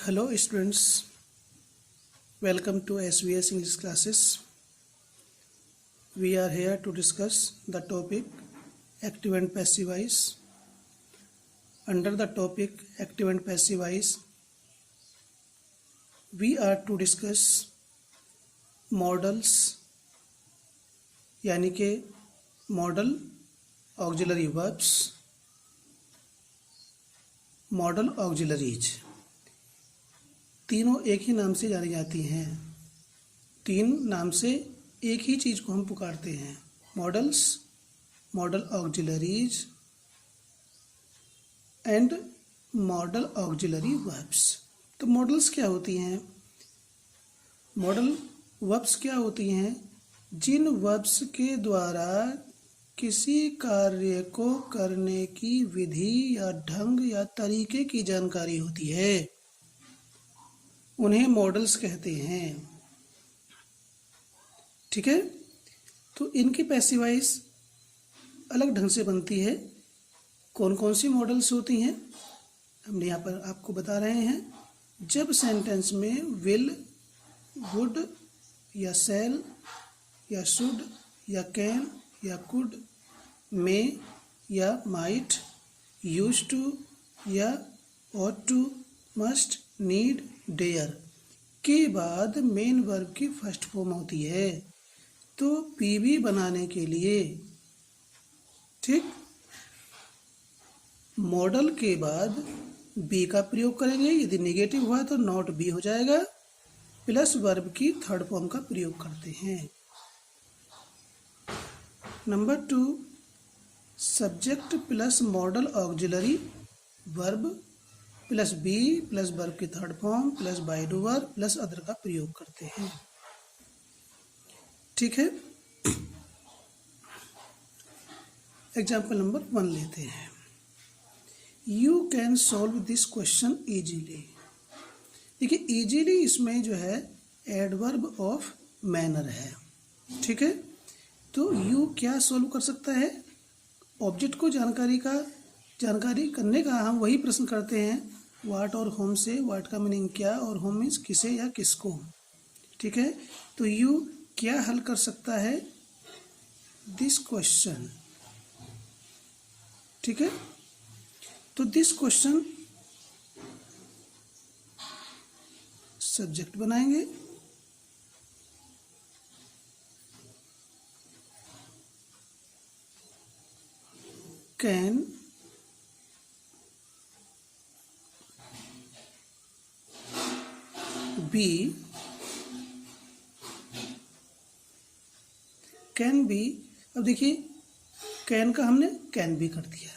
Hello students, welcome to SVS English classes. We are here to discuss the topic active and passive voice. Under the topic active and passive voice, we are to discuss models यानी कि model auxiliary verbs, model auxiliaries तीनों एक ही नाम से जानी जाती हैं। तीन नाम से एक ही चीज़ को हम पुकारते हैं, models, model auxiliaries and model auxiliary verbs. तो मॉडल्स क्या होती हैं? मॉडल वर्ब्स क्या होती हैं? जिन वर्ब्स के द्वारा किसी कार्य को करने की विधि या ढंग या तरीके की जानकारी होती है, उन्हें मॉडल्स कहते हैं। ठीक है, तो इनकी पैसिव वॉइस अलग ढंग से बनती है। कौन कौन सी मॉडल्स होती हैं हम यहाँ पर आपको बता रहे हैं। जब सेंटेंस में विल, वुड या शैल या शुड या कैन या कुड, मे या माइट, यूज टू या ought to, must, need, dare के बाद मेन वर्ब की फर्स्ट फॉर्म होती है, तो पीवी बनाने के लिए, ठीक, मॉडल के बाद बी का प्रयोग करेंगे। यदि नेगेटिव हुआ तो नॉट बी हो जाएगा, प्लस वर्ब की थर्ड फॉर्म का प्रयोग करते हैं। Number 2, subject plus modal auxiliary verb plus be plus verb की third form plus by do verb plus other का प्रयोग करते हैं। ठीक है, एग्जाम्पल नंबर 1 लेते हैं। You can solve this question easily. देखिए, इजीली इसमें जो है एडवर्ब ऑफ मैनर है। ठीक है, तो यू क्या सॉल्व कर सकता है? ऑब्जेक्ट को जानकारी करने का हम वही प्रश्न करते हैं, वाट और होम से। वाट का मीनिंग क्या और होम मीन्स किसे या किसको। ठीक है, तो यू क्या हल कर सकता है? This question. ठीक है, तो दिस क्वेश्चन सब्जेक्ट बनाएंगे, कैन बी, कैन बी। अब देखिए, कैन का हमने कैन बी कर दिया।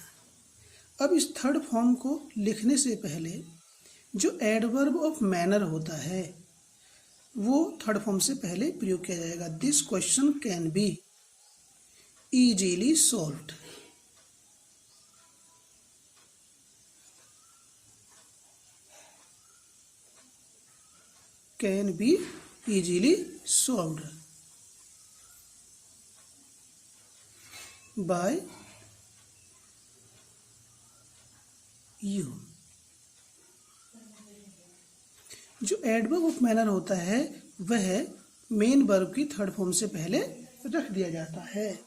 अब इस थर्ड फॉर्म को लिखने से पहले जो एडवर्ब ऑफ मैनर होता है वो थर्ड फॉर्म से पहले प्रयोग किया जाएगा। This question can be easily solved. Can be easily solved by you. जो एडवर्ब ऑफ मैनर होता है वह मेन वर्ब की थर्ड फॉर्म से पहले रख दिया जाता है।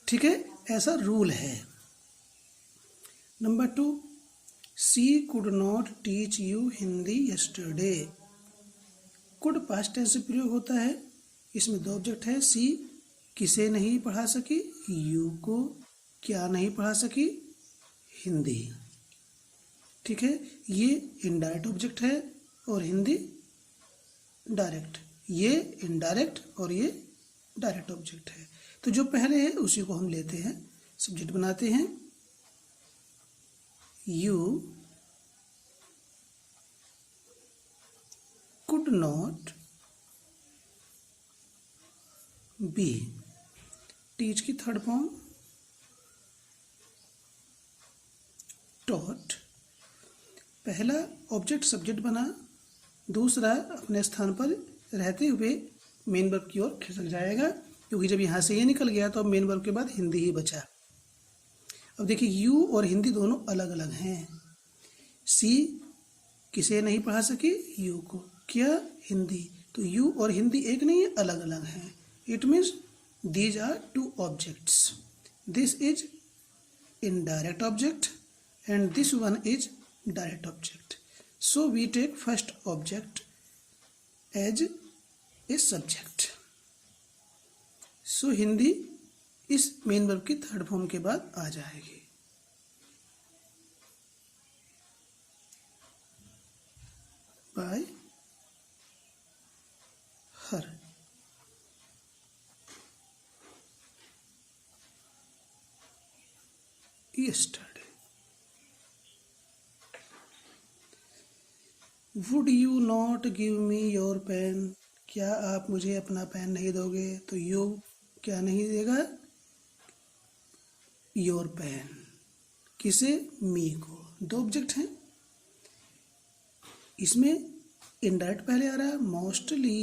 ठीक है, ऐसा रूल है। Number 2, she could not teach you Hindi yesterday. Could past tense से प्रयोग होता है। इसमें दो ऑब्जेक्ट है। सी किसे नहीं पढ़ा सकी, यू को क्या नहीं पढ़ा सकी, हिंदी। ठीक है, ये इनडायरेक्ट ऑब्जेक्ट है और हिंदी डायरेक्ट। ये इनडायरेक्ट और ये डायरेक्ट ऑब्जेक्ट है। तो जो पहले है उसी को हम लेते हैं, सब्जेक्ट बनाते हैं। You could not be, teach की थर्ड फॉर्म टॉट। पहला ऑब्जेक्ट सब्जेक्ट बना, दूसरा अपने स्थान पर रहते हुए मेन वर्ब की ओर खिसक जाएगा, क्योंकि जब यहाँ से ये निकल गया तो अब मेन वर्ब के बाद हिंदी ही बचा। अब देखिए, यू और हिंदी दोनों अलग अलग हैं। सी किसे नहीं पढ़ा सकी? यू को। क्या? हिंदी। तो यू और हिंदी एक नहीं है, अलग अलग हैं। It means these are two objects. This is indirect object and this one is direct object. So we take first object as a subject. So Hindi इस मेन वर्ब की थर्ड फॉर्म के बाद आ जाएगी। by her. Yesterday. Would you not give me your pen? क्या आप मुझे अपना pen नहीं दोगे? तो you क्या नहीं देगा? your pen. किसे? me को। दो ऑब्जेक्ट हैं, इसमें इनडायरेक्ट पहले आ रहा है। मोस्टली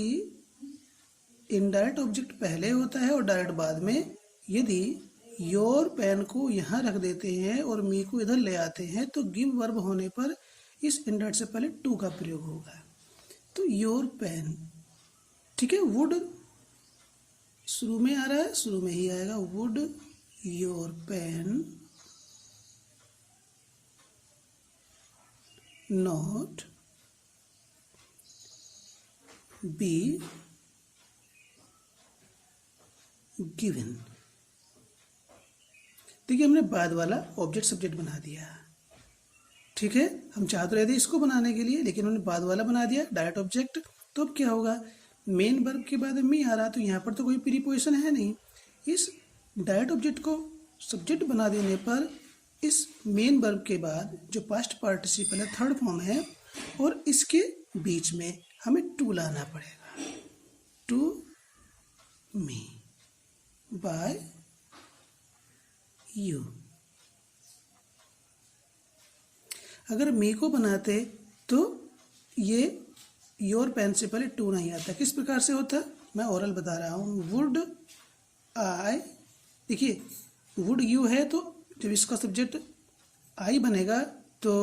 इनडायरेक्ट ऑब्जेक्ट पहले होता है और डायरेक्ट बाद में। यदि योर पेन को यहाँ रख देते हैं और मी को इधर ले आते हैं तो गिव वर्ब होने पर इस इनडायरेक्ट से पहले टू का प्रयोग होगा। तो योर पेन, ठीक है। वुड शुरू में आ रहा है, शुरू में ही आएगा। Would your pen not be given. देखिए हमने बाद वाला ऑब्जेक्ट सब्जेक्ट बना दिया, ठीक है। हम चाह तो रहे थे इसको बनाने के लिए, लेकिन हमने बाद वाला बना दिया डायरेक्ट ऑब्जेक्ट। तो अब क्या होगा? मेन वर्ब के बाद मी आ रहा, तो यहाँ पर तो कोई प्रीपोजिशन है नहीं। इस डायरेक्ट ऑब्जेक्ट को सब्जेक्ट बना देने पर इस मेन वर्ब के बाद जो पास्ट पार्टिसिपल है, थर्ड फॉर्म है, और इसके बीच में हमें टू लाना पड़ेगा। To me by you. अगर मी को बनाते तो ये योर पेन से पहले टू नहीं आता। किस प्रकार से होता? मैं ओरल बता रहा हूँ। वुड आई, देखिए वुड यू है, तो जब इसका सब्जेक्ट आई बनेगा तो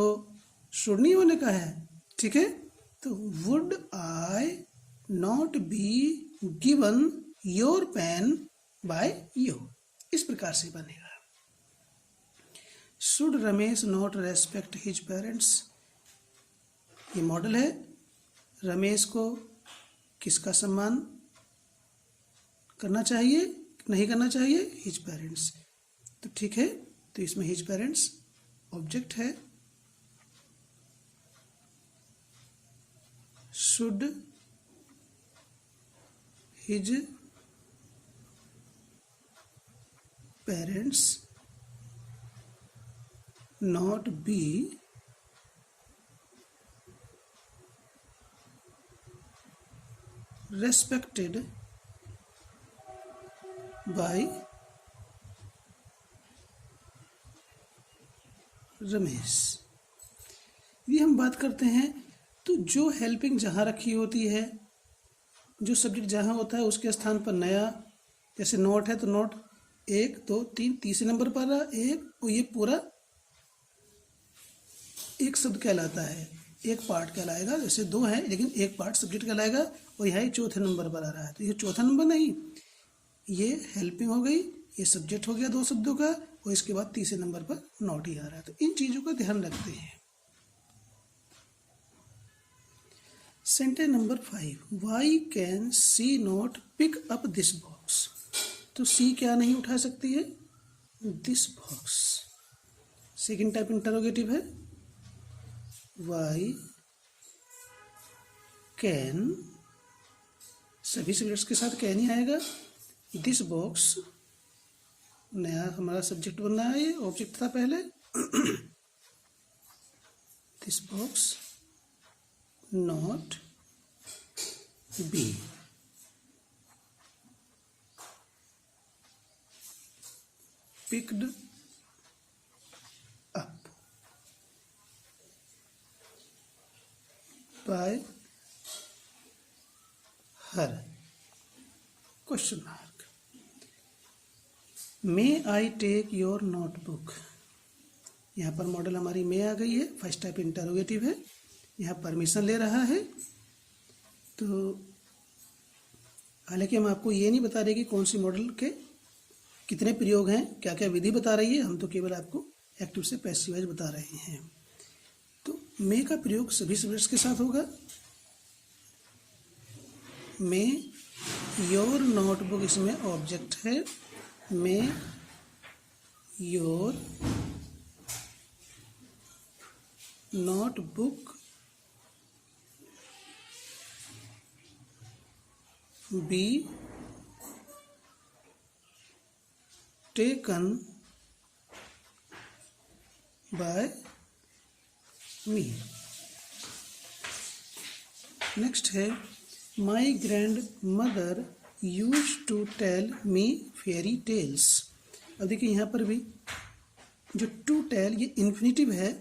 शुड नहीं होने का है, ठीक है। तो would I not be given your pen by you, इस प्रकार से बनेगा। Should Ramesh not respect his parents, ये मॉडल है। रमेश को किसका सम्मान करना चाहिए, नहीं करना चाहिए? His parents. तो ठीक है, तो इसमें हिज पेरेंट्स ऑब्जेक्ट है। Should his parents not be respected by Ramesh. ये हम बात करते हैं तो जो हेल्पिंग जहाँ रखी होती है, जो सब्जेक्ट जहाँ होता है उसके स्थान पर नया, जैसे नोट है तो नोट 1 2 3 तीसरे नंबर पर रहा एक, और ये पूरा एक शब्द कहलाता है, एक पार्ट कहलाएगा। जैसे दो है लेकिन एक पार्ट सब्जेक्ट कहलाएगा, और यहाँ चौथे नंबर पर आ रहा है, तो ये चौथा नंबर नहीं, ये हेल्पिंग हो गई, ये सब्जेक्ट हो गया दो शब्दों का, और इसके बाद तीसरे नंबर पर नॉट ही आ रहा है। तो इन चीज़ों का ध्यान रखते हैं। Sentence number 5, why can she not pick up this box. तो सी क्या नहीं उठा सकती है? This box. Second type interrogative है। वाई कैन, सभी सब्जेक्ट्स के साथ कैन ही आएगा। दिस बॉक्स नया हमारा सब्जेक्ट बन रहा है, ये ऑब्जेक्ट था पहले। This box not be picked up by her, question mark. May I take your notebook. यहाँ पर मॉडल हमारी मे आ गई है, फर्स्ट टाइप इंटरोगेटिव है। यहाँ परमिशन ले रहा है। तो हालांकि हम आपको ये नहीं बता रहे कि कौन सी मॉडल के कितने प्रयोग हैं, क्या क्या विधि बता रही है, हम तो केवल आपको एक्टिव से पैसिव वॉइस बता रहे हैं। तो मे का प्रयोग सभी सब्जेक्ट्स के साथ होगा। मे योर नोटबुक इसमें ऑब्जेक्ट है। May your notebook be taken by me. Next है my grand mother use to tell me fairy tales. अब देखिए यहाँ पर भी जो टू टेल ये इन्फिनेटिव है,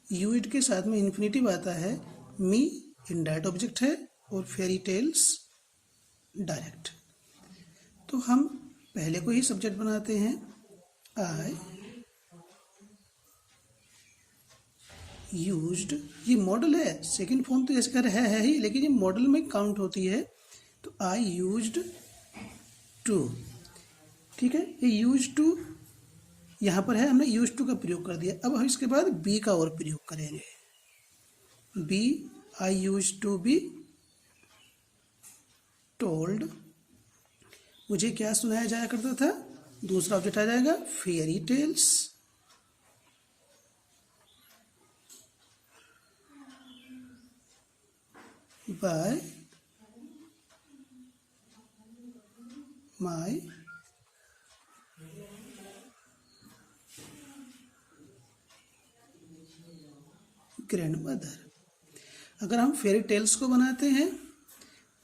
यूज के साथ में इन्फिनेटिव आता है, मी इनडायरेक्ट ऑब्जेक्ट है और फेरी टेल्स डायरेक्ट। तो हम पहले को ही सब्जेक्ट बनाते हैं। आई यूज्ड, ये मॉडल है, सेकंड फॉर्म तो जैसे कर है ही, लेकिन ये मॉडल में काउंट होती है। तो आई यूज्ड टू, ठीक है, ये यूज टू यहाँ पर है, हमने यूज टू का प्रयोग कर दिया। अब हम इसके बाद बी का और प्रयोग करेंगे। Be I used to be told, मुझे क्या सुनाया जाया करता था, दूसरा ऑब्जेक्ट आ जाएगा fairy tales. By my grandmother. अगर हम फेरी टेल्स को बनाते हैं,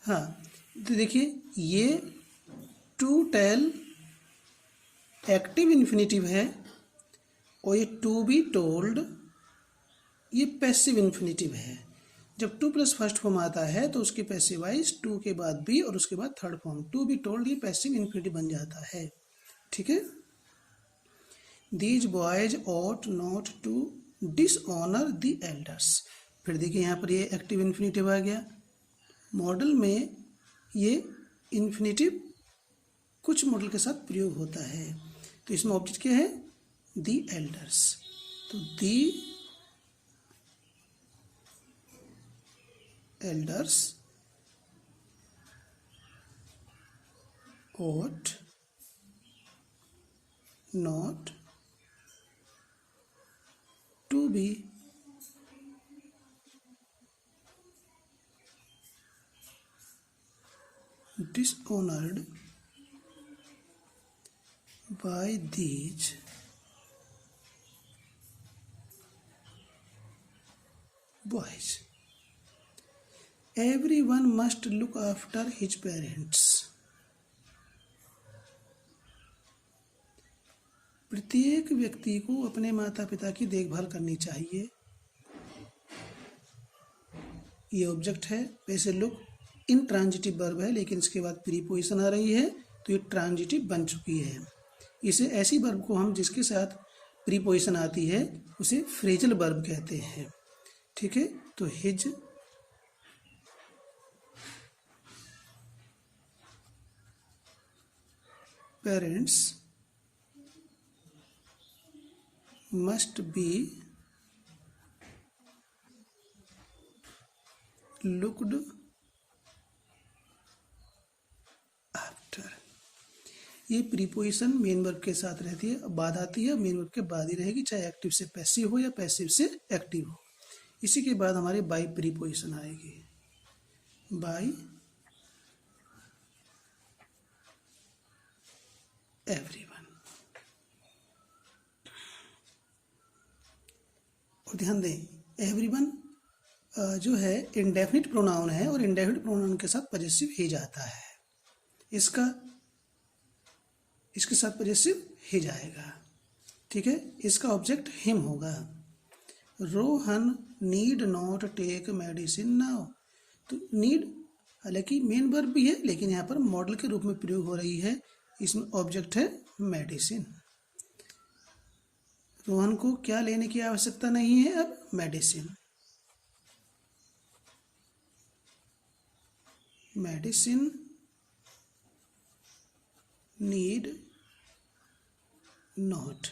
हाँ, तो देखिए ये टू टेल एक्टिव इन्फिनेटिव है और ये टू बी टोल्ड ये पैसिव इन्फिनेटिव है। जब टू प्लस फर्स्ट फॉर्म आता है तो उसके पैसिव वाइज टू के बाद बी और उसके बाद third form to be told ये पैसिव इन्फिनेटिव बन जाता है। ठीक है। These boys ought not to dishonour the elders. फिर देखिए यहाँ पर ये एक्टिव इन्फिनेटिव आ गया। मॉडल में ये इन्फिनेटिव कुछ मॉडल के साथ प्रयोग होता है। तो इसमें ऑब्जेक्ट क्या है, दी एल्डर्स। तो दी elders ought not to be dishonored by these boys. Everyone must look after his parents. प्रत्येक व्यक्ति को अपने माता पिता की देखभाल करनी चाहिए। ये ऑब्जेक्ट है, वैसे लुक इनट्रांजिटिव वर्ब है, लेकिन इसके बाद प्रीपोजिशन आ रही है तो ये ट्रांजिटिव बन चुकी है। इसे ऐसी वर्ब को हम जिसके साथ प्रीपोजिशन आती है उसे फ्रेजल वर्ब कहते हैं। ठीक है। तो his parents must be looked after। ये प्रीपोजिशन मेन वर्ब के साथ रहती है, बाद आती है, मेन वर्ब के बाद ही रहेगी, चाहे एक्टिव से पैसिव हो या पैसिव से एक्टिव हो। इसी के बाद हमारे बाई प्रीपोजिशन आएगी। By everyone. और ध्यान दें, एवरीवन जो है इंडेफिनिट प्रोनाउन है और इंडेफिनिट प्रोनाउन के साथ पजेसिव ही जाता है। इसके साथ पजेसिव ही जाएगा। ठीक है। इसका ऑब्जेक्ट हिम होगा। Rohan need not take medicine now. तो नीड हालांकि मेन वर्ब भी है, लेकिन यहाँ पर मॉडल के रूप में प्रयोग हो रही है। इसमें ऑब्जेक्ट है मेडिसिन। रोहन को क्या लेने की आवश्यकता नहीं है अब, मेडिसिन। Medicine need not.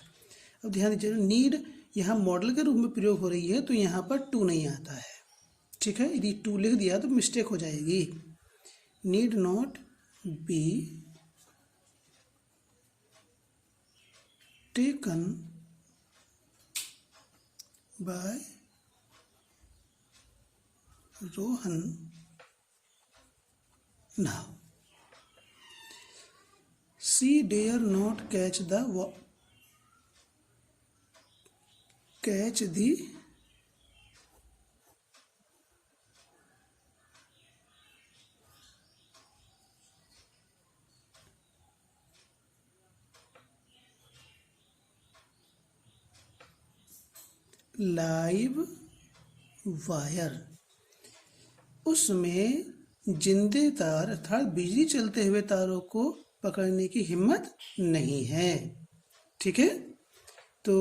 अब ध्यान दीजिए, नीड यहाँ मॉडल के रूप में प्रयोग हो रही है तो यहाँ पर टू नहीं आता है, ठीक है। यदि टू लिख दिया तो मिस्टेक हो जाएगी। Need not be taken by Rohan now. She dare not catch the live wire. उसमें जिंदे तार अर्थात बिजली चलते हुए तारों को पकड़ने की हिम्मत नहीं है, ठीक है। तो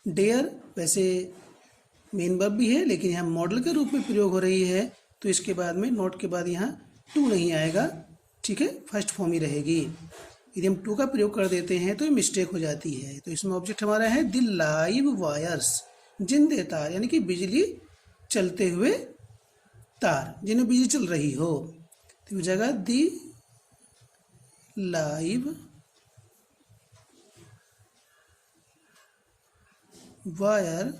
डेयर वैसे मेन वर्ब भी है लेकिन यहाँ मॉडल के रूप में प्रयोग हो रही है तो इसके बाद में नॉट के बाद यहाँ टू नहीं आएगा, ठीक है, फर्स्ट फॉर्म ही रहेगी। यदि हम टू का प्रयोग कर देते हैं तो ये मिस्टेक हो जाती है। तो इसमें ऑब्जेक्ट हमारा है द लाइव वायर्स, जिंदे तार यानी कि बिजली चलते हुए तार, जिन्हें बिजली चल रही हो। तो हो जाएगा the live wire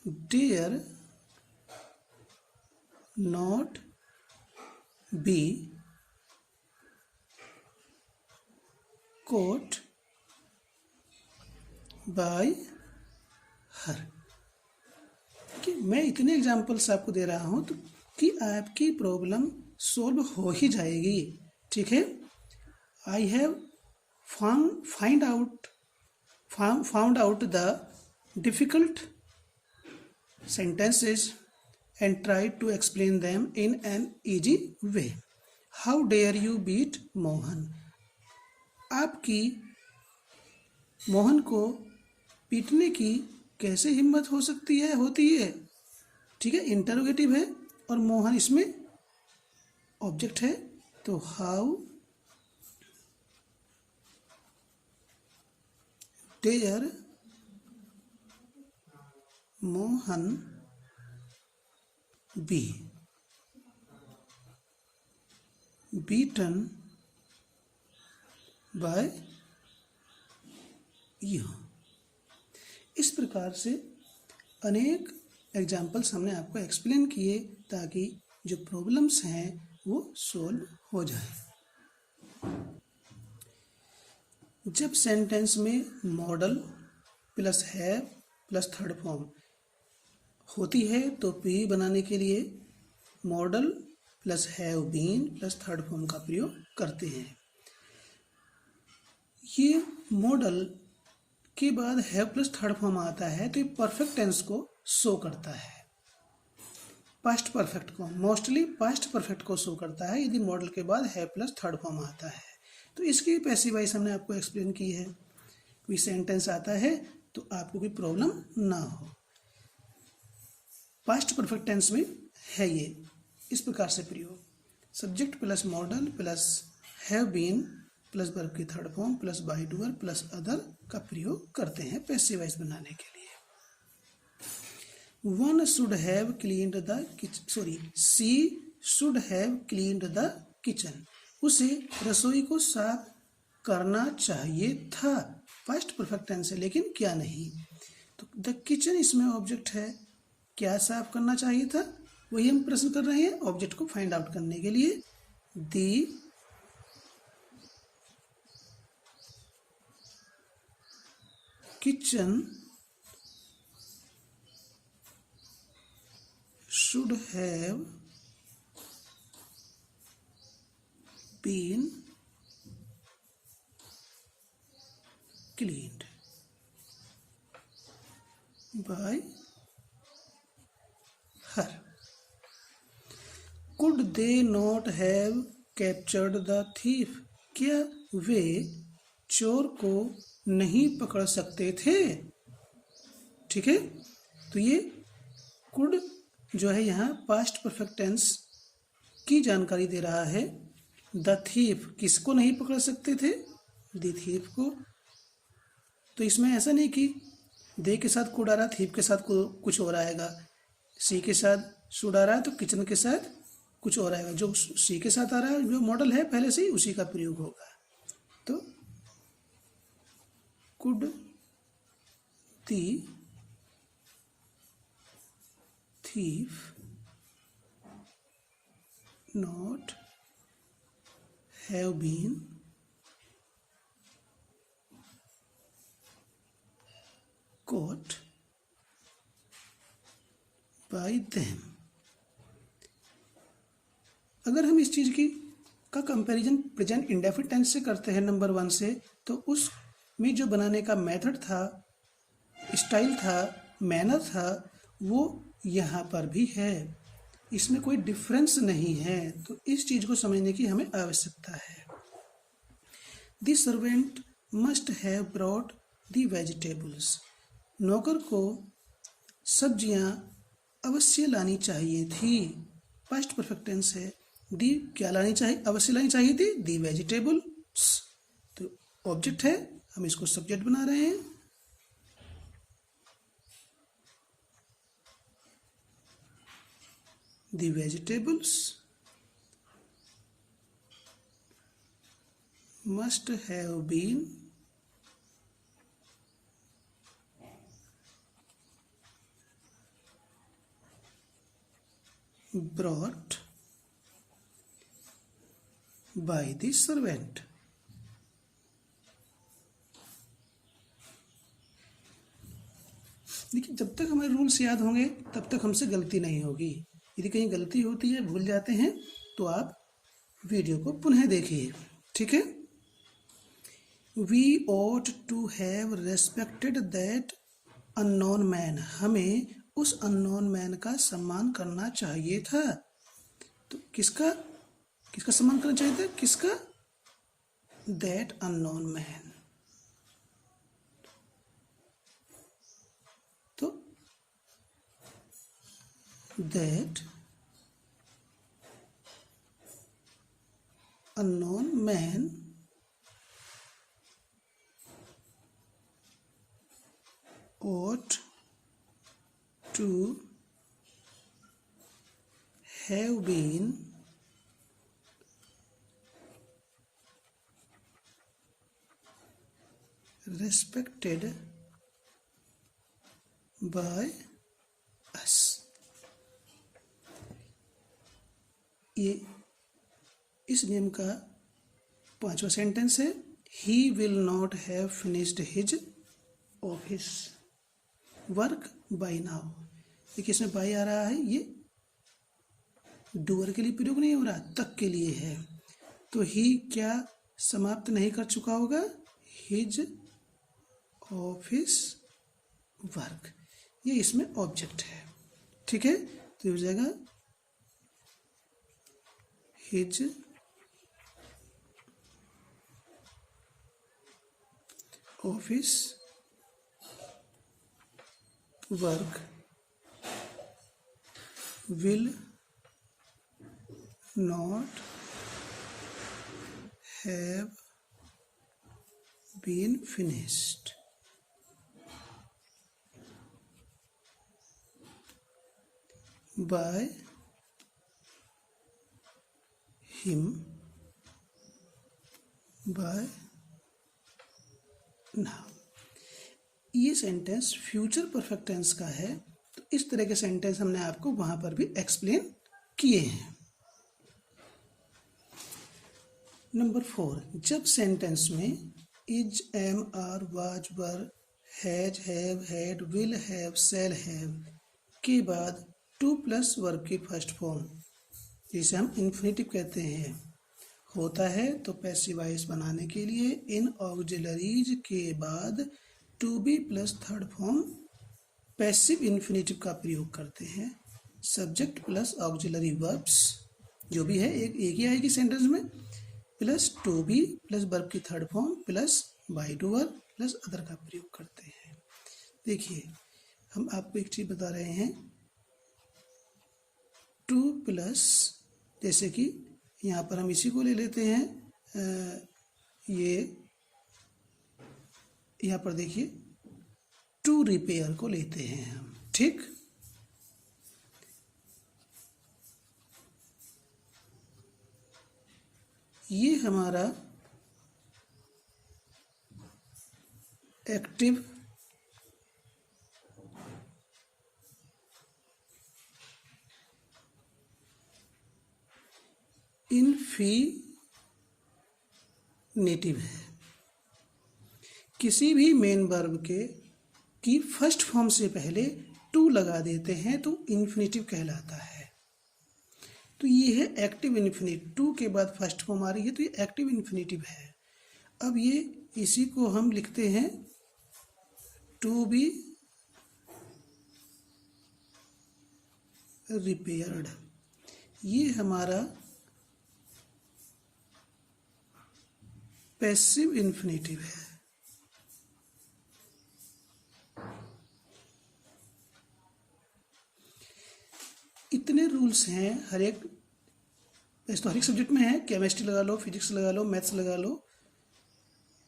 dare not be caught by her। कि मैं इतने एग्जाम्पल्स आपको दे रहा हूँ तो कि आपकी प्रॉब्लम सॉल्व हो ही जाएगी, ठीक है। I have found out the difficult sentences and try to explain them in an easy way. How dare you beat Mohan? आपकी मोहन को पीटने की कैसे हिम्मत हो सकती है, होती है, ठीक है, इंटरोगेटिव है और मोहन इसमें ऑब्जेक्ट है। तो how dare Mohan be beaten by you. इस प्रकार से अनेक एग्जाम्पल्स हमने आपको एक्सप्लेन किए ताकि जो प्रॉब्लम्स हैं वो सॉल्व हो जाए। जब सेंटेंस में मॉडल प्लस है प्लस थर्ड फॉर्म होती है तो पी बनाने के लिए model plus have been plus third form का प्रयोग करते हैं। ये मॉडल के बाद हैव प्लस थर्ड फॉर्म आता है तो ये परफेक्ट टेंस को शो करता है, पास्ट परफेक्ट को, मोस्टली पास्ट परफेक्ट को शो करता है यदि मॉडल के बाद हैव प्लस थर्ड फॉर्म आता है। तो इसकी पैसिव वॉइस हमने आपको एक्सप्लेन की है। कोई सेंटेंस आता है तो आपको कोई प्रॉब्लम ना हो। पास्ट परफेक्ट टेंस में है ये इस प्रकार से प्रयोग, subject plus modal plus have been plus verb की third form plus by doer plus other का प्रयोग करते हैं पैसिव वॉइस बनाने के लिए। One should have cleaned the kitchen, sorry she should have cleaned the kitchen. उसे रसोई को साफ करना चाहिए था, फर्स्ट परफेक्ट टेंस है लेकिन क्या नहीं। तो द किचन इसमें ऑब्जेक्ट है, क्या साफ करना चाहिए था वही हम प्रश्न कर रहे हैं ऑब्जेक्ट को फाइंड आउट करने के लिए। दी kitchen should have been cleaned by her. Could they not have captured the thief? क्या वे चोर को नहीं पकड़ सकते थे? ठीक है, तो ये कुड जो है यहाँ पास्ट परफेक्ट टेंस की जानकारी दे रहा है। द थीफ किसको नहीं पकड़ सकते थे? द थीफ को। तो इसमें ऐसा नहीं कि दे के साथ कुड आ रहा, थीफ के साथ कुछ और आएगा, सी के साथ शुड आ रहा है तो किचन के साथ कुछ और आएगा। जो सी के साथ आ रहा है, जो मॉडल है पहले से ही, उसी का प्रयोग होगा। तो could the thief not have been caught by them। अगर हम इस चीज की का कंपैरिजन प्रेजेंट इंडेफिनिट टेंस से करते हैं नंबर 1 से, तो उस में जो बनाने का मेथड था, स्टाइल था, मैनर था, वो यहाँ पर भी है। इसमें कोई डिफरेंस नहीं है। तो इस चीज को समझने की हमें आवश्यकता है। The servant must have brought the vegetables. नौकर को सब्जियां अवश्य लानी चाहिए थी। पास्ट परफेक्ट टेंस है। दी क्या लानी चाहिए? अवश्य लानी चाहिए थी दी वेजिटेबल्स। तो ऑब्जेक्ट है, हम इसको सब्जेक्ट बना रहे हैं। The vegetables must have been brought by the servant। देखिए, जब तक हमें रूल्स याद होंगे तब तक हमसे गलती नहीं होगी। यदि कहीं गलती होती है, भूल जाते हैं, तो आप वीडियो को पुनः देखिए। ठीक है। We ought to have respected that unknown man। हमें उस अननोन मैन का सम्मान करना चाहिए था। तो किसका सम्मान करना चाहिए था? किसका? That unknown man. तो that unknown man ought to have been respected by us। ये इस नियम का 5वां सेंटेंस है। He will not have finished his office work by now। देखिए, इसमें बाई आ रहा है, ये डूअर के लिए प्रयोग नहीं हो रहा, तक के लिए है। तो ही क्या समाप्त नहीं कर चुका होगा? His office work. ये इसमें ऑब्जेक्ट है। ठीक है। तो हो जाएगा his office work will not have been finished by him by now। ये सेंटेंस फ्यूचर परफेक्ट टेंस का है। तो इस तरह के सेंटेंस हमने आपको वहां पर भी एक्सप्लेन किए हैं। नंबर 4, जब सेंटेंस में is, am, are, was, were, has, have, had, will have, shall have के बाद टू प्लस वर्ब की फर्स्ट फॉर्म, जिसे हम इन्फिनेटिव कहते हैं, होता है, तो पैसिव वॉइस बनाने के लिए इन ऑक्सिलरीज के बाद to be plus third form passive infinitive का प्रयोग करते हैं। सब्जेक्ट प्लस ऑक्सिलरी वर्ब्स जो भी है एक ही आएगी सेंटेंस में, plus to be plus verb की third form plus by to verb plus other का प्रयोग करते हैं। देखिए, हम आपको एक चीज बता रहे हैं टू प्लस, जैसे कि यहाँ पर हम इसी को ले लेते हैं, ये यहाँ पर देखिए टू रिपेयर को लेते हैं हम, ठीक। ये हमारा एक्टिव इन्फिनिटिव है। किसी भी मेन वर्ब की फर्स्ट फॉर्म से पहले टू लगा देते हैं तो इन्फिनिटिव कहलाता है। तो ये है एक्टिव इन्फिनिटिव, टू के बाद फर्स्ट फॉर्म आ रही है तो ये एक्टिव इन्फिनिटिव है। अब ये इसी को हम लिखते हैं टू बी रिपेयर्ड। ये हमारा पैसिव इन्फिनिटिव है। इतने रूल्स हैं हर एक, वैसे तो हर एक सब्जेक्ट में है, केमिस्ट्री लगा लो, फिजिक्स लगा लो, मैथ्स लगा लो,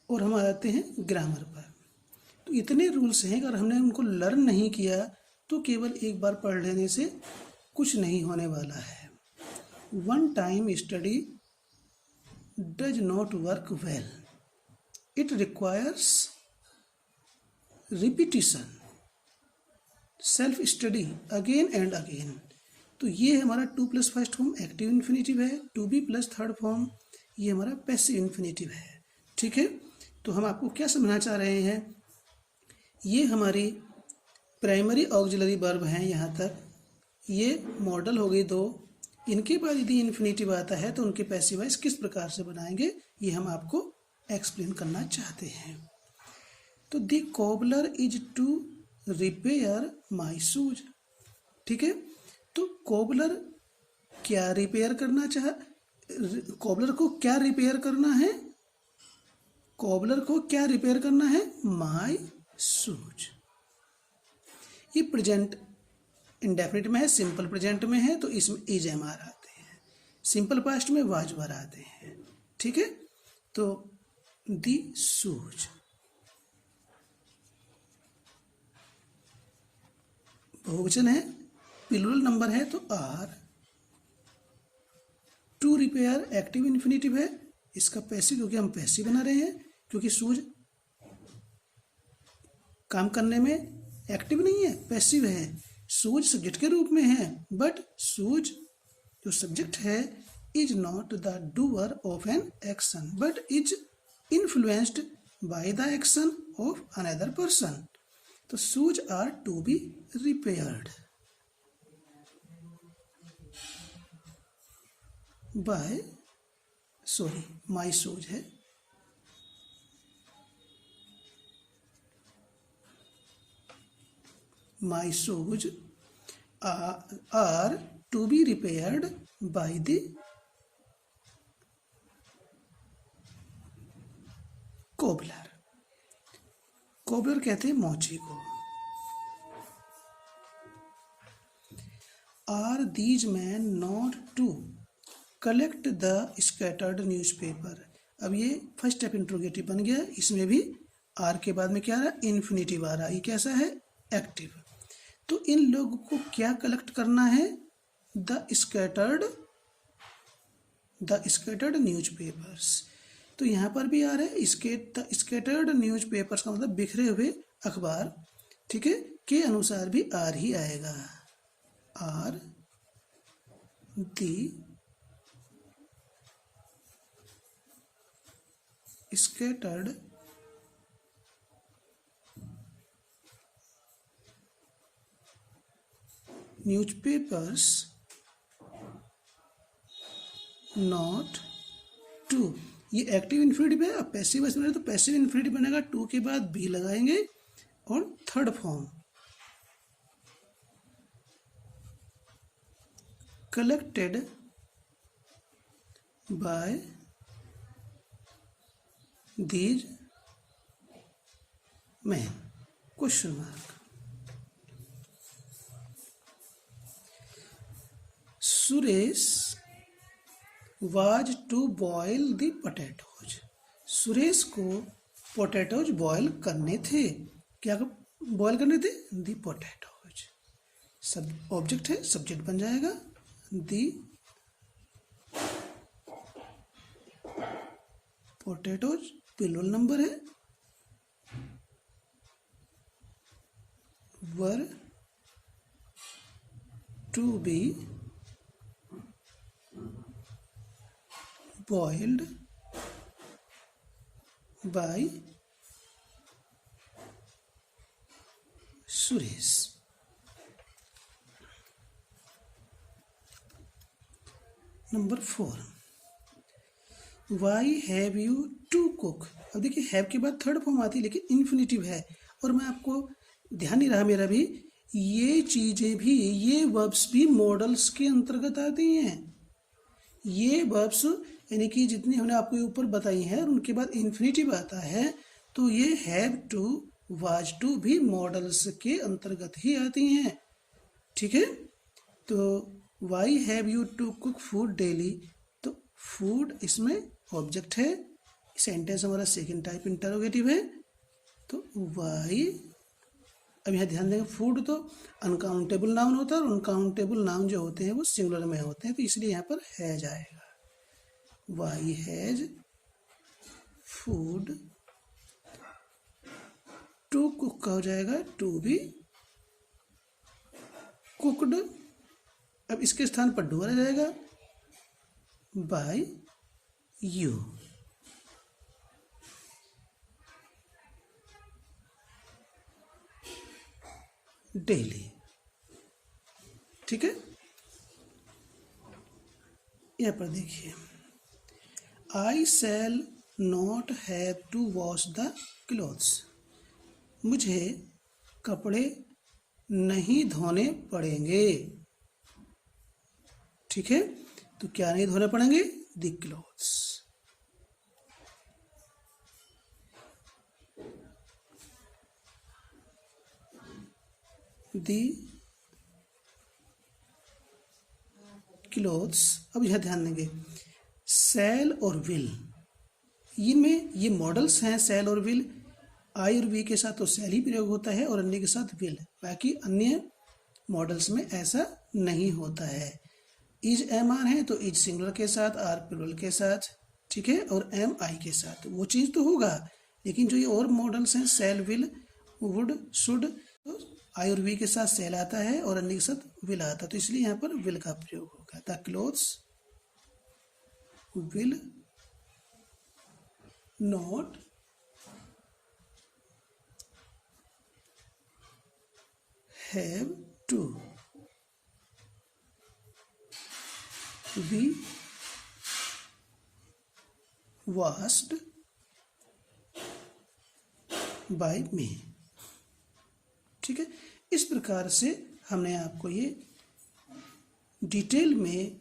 और हम आते हैं ग्रामर पर। तो इतने रूल्स हैं, अगर हमने उनको लर्न नहीं किया तो केवल एक बार पढ़ लेने से कुछ नहीं होने वाला है। One time study does not work well, it requires repetition, self study again and again. तो ये हमारा to plus first form active infinitive है, to be plus third form ये हमारा पैसिव इन्फिनिटिव है, ठीक है। तो हम आपको क्या समझना चाह रहे हैं, ये हमारी प्राइमरी ऑक्सिलरी वर्ब हैं यहाँ तक, ये मॉडल हो गई दो। इनके बाद यदि इन्फिनिटिव आता है तो उनके पैसिव वॉइस किस प्रकार से बनाएंगे ये हम आपको एक्सप्लेन करना चाहते हैं। तो the cobbler is to repair my shoes, ठीक है। तो कोबलर क्या रिपेयर करना कोबलर को क्या रिपेयर करना है, कोबलर को क्या रिपेयर करना है, माई शूज। ये प्रेजेंट इंडेफिनिट में है, सिंपल प्रेजेंट में है तो इसमें इज एम आर आते हैं, सिंपल पास्ट में वाज वर आते हैं, ठीक है। तो दी शूज बहुवचन है, प्लूरल नंबर है तो are. To repair active infinitive है, इसका पैसिव क्योंकि हम पैसिव बना रहे हैं, क्योंकि शूज काम करने में एक्टिव नहीं है, पैसिव है। शूज सब्जेक्ट के रूप में है, बट शूज जो सब्जेक्ट है is not the doer of an action but is influenced by the action of another person. तो shoes are to be repaired by, sorry my shoes है, my shoes are to be repaired by the cobbler। cobbler कहते हैं मोची को। are these men not to collect the scattered newspaper। अब ये first step interrogative बन गया, इसमें भी आर के बाद में क्या आ रहा है, इन्फिनिटिव आ रहा है, ये कैसा है, एक्टिव। तो इन लोगों को क्या कलेक्ट करना है, द स्कैटर्ड न्यूज़पेपर्स। तो यहाँ पर भी आ रहा है स्कैटर्ड न्यूज़पेपर्स का मतलब बिखरे हुए अखबार, ठीक है, के अनुसार भी आर ही आएगा। Are the scattered newspapers not to, ये एक्टिव इन्फिनिटिव है। अब पैसिव वॉइस बनेगा तो पैसिव इन्फिनिटिव बनेगा, टू के बाद बी लगाएंगे और third form collected by these man, question mark. Suresh was to boil the potatoes. Suresh को पोटैटोज बॉयल करने थे। क्या बॉयल करने थे? The potatoes. सब ऑब्जेक्ट है, सब्जेक्ट बन जाएगा दी पोटैटोज। प्लूरल नंबर है, were to be boiled by Suresh. Number 4, why have you to cook. अब देखिए हैव के बाद थर्ड फॉर्म आती है लेकिन इन्फिनिटिव है, और मैं आपको ध्यान नहीं रहा मेरा भी, ये चीजें भी, ये वर्ब्स भी मॉडल्स के अंतर्गत आती हैं। ये वर्ब्स यानी कि जितनी हमने आपको ऊपर बताई हैं और उनके बाद इन्फिनिटिव आता है, तो ये हैव टू, वाज टू भी मॉडल्स के अंतर्गत ही आती हैं। ठीक है, तो why have you to cook food daily, तो फूड इसमें ऑब्जेक्ट है, सेंटेंस हमारा सेकंड टाइप इंटरोगेटिव है। तो वाई, अब यहाँ ध्यान देंगे, फूड तो अनकाउंटेबल नाउन होता है और अनकाउंटेबल नाउन जो होते हैं वो सिंगुलर में होते हैं, तो इसलिए यहाँ पर हैज आएगा। Why has food, to cook का हो जाएगा टू बी कुकड। अब इसके स्थान पर डू आ जाएगा बाय यू। डेली। ठीक है, यहाँ पर देखिए, I shall not have to wash the clothes. मुझे कपड़े नहीं धोने पड़ेंगे। ठीक है, तो क्या नहीं धोने पड़ेंगे? The clothes. The clothes. अब यह ध्यान देंगे, सेल और विल, इनमें ये मॉडल्स हैं सेल और विल। आई और वी के साथ तो सेल ही प्रयोग होता है और अन्य के साथ विल, बाकी अन्य मॉडल्स में ऐसा नहीं होता है। इज एम आर है तो इज सिंगुलर के साथ, आर प्लूरल के साथ, ठीक है, और एम आई के साथ, वो चीज़ तो होगा। लेकिन जो ये और मॉडल्स हैं सेल, विल, वुड, शुड, तो आई और वी के साथ सेल आता है और अन्य के साथ विल आता है, तो इसलिए यहाँ पर विल का प्रयोग होगा। The clothes will not have to be washed by me। ठीक है, इस प्रकार से हमने आपको ये डिटेल में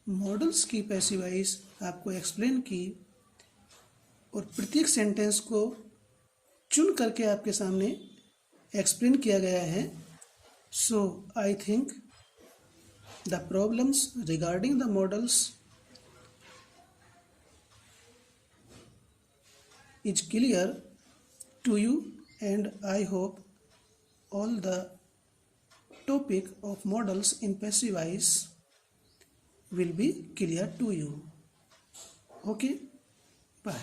मॉडल्स की पैसिव वॉइस आपको एक्सप्लेन की और प्रत्येक सेंटेंस को चुन करके आपके सामने एक्सप्लेन किया गया है। So I think the problems regarding the models is clear to you, and I hope all the topic of models in passive voice will be clear to you. Okay, bye.